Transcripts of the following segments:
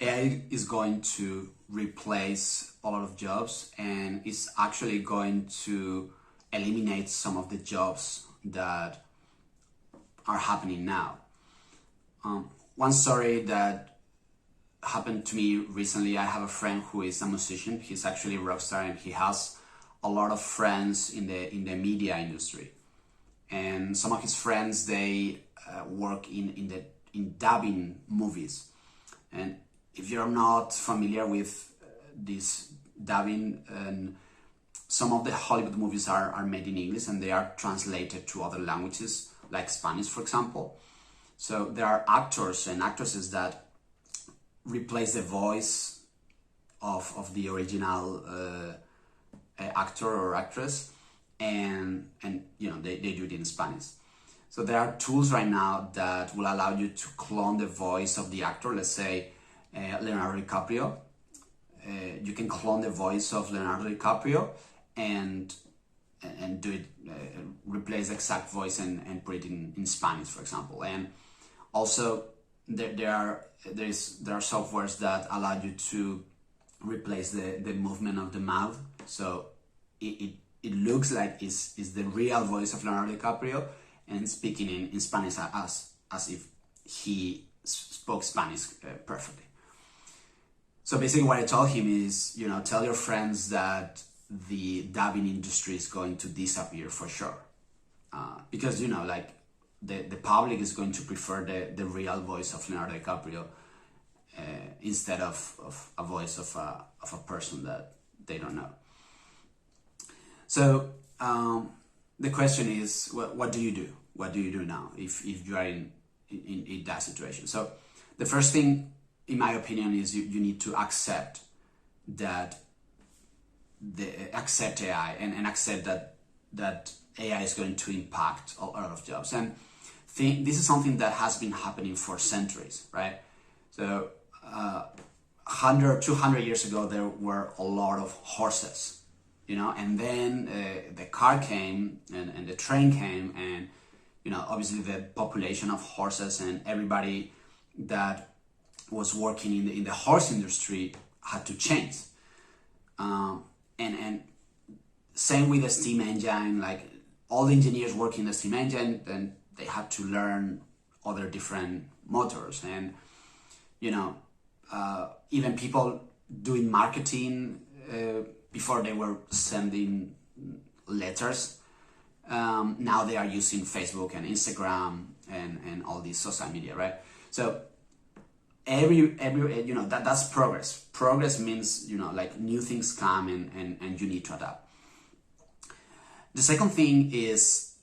AI is going to replace a lot of jobs, and it's actually going to eliminate some of the jobs that are happening now. One story that happened to me recently, I have a friend who is a musician. He's actually a rock star, and he has a lot of friends in the media industry. And some of his friends, they work in dubbing movies. And if you're not familiar with this dubbing, some of the Hollywood movies are made in English and they are translated to other languages, like Spanish, for example. So there are actors and actresses that replace the voice of the original actor or actress, and they do it in Spanish. So there are tools right now that will allow you to clone the voice of the actor. Let's say Leonardo DiCaprio. You can clone the voice of Leonardo DiCaprio and do it, replace the exact voice and put it in Spanish, for example. And also there are softwares that allow you to replace the movement of the mouth, so it looks like it's the real voice of Leonardo DiCaprio and speaking in Spanish as if he spoke Spanish perfectly. So basically what I told him is, tell your friends that the dubbing industry is going to disappear for sure. Because, the public is going to prefer the real voice of Leonardo DiCaprio instead of a voice of a person that they don't know. So the question is, what do you do? What do you do now if you are in that situation? So the first thing, in my opinion, is you need to accept that accept AI and accept that AI is going to impact a lot of jobs. And this is something that has been happening for centuries, right? So 100, 200 years ago, there were a lot of horses, and then the car came and the train came, and obviously the population of horses and everybody that was working in the horse industry had to change. And same with the steam engine, like all the engineers working the steam engine, then they had to learn other different motors. And even people doing marketing, before they were sending letters, now they are using Facebook and Instagram and all these social media, right? So every that's progress. Progress means like new things come and you need to adapt. The second thing is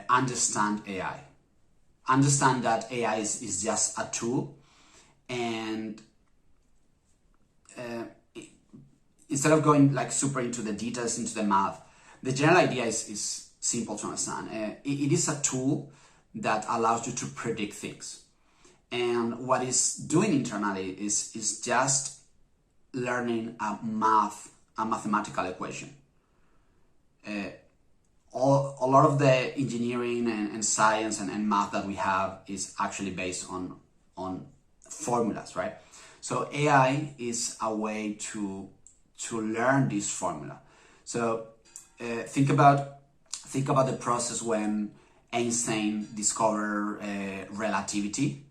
understand AI. Understand that AI is just a tool, and instead of going like super into the details, into the math, the general idea is simple to understand. It is a tool that allows you to predict things. And what it's doing internally is just learning a mathematical equation. A lot of the engineering and science and math that we have is actually based on formulas, right? So AI is a way to learn this formula. So think about the process when Einstein discovered relativity.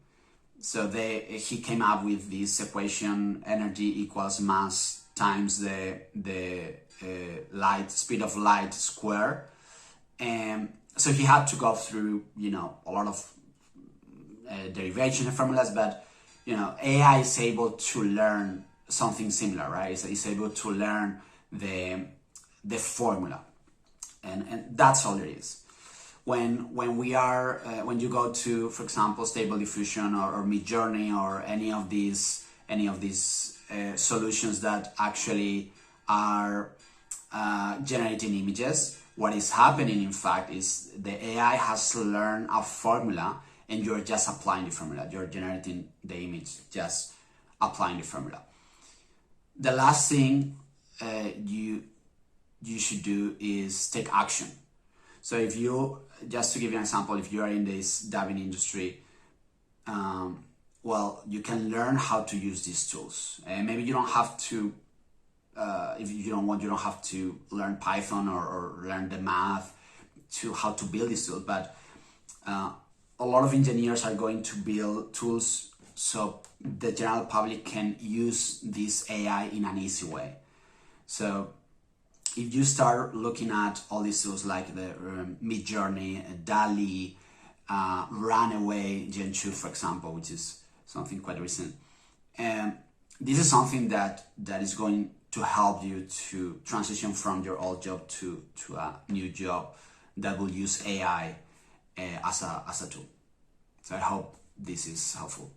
So he came up with this equation: energy equals mass times the speed of light square. And so he had to go through a lot of derivation and formulas, but AI is able to learn something similar, right? It's able to learn the formula, and that's all it is. When you go to, for example, Stable Diffusion or Midjourney or any of these solutions that actually are generating images, what is happening, in fact, is the AI has learned a formula, and you're just applying the formula. You're generating the image, just applying the formula. The last thing you should do is take action. So just to give you an example, if you are in this dubbing industry, well, you can learn how to use these tools. And maybe you don't have to, if you don't want, you don't have to learn Python or learn the math to how to build these tools. But a lot of engineers are going to build tools so the general public can use this AI in an easy way. So if you start looking at all these tools like the Midjourney, DALL-E, Runway Gen 2, for example, which is something quite recent, this is something that is going to help you to transition from your old job to a new job that will use AI as a tool. So I hope this is helpful.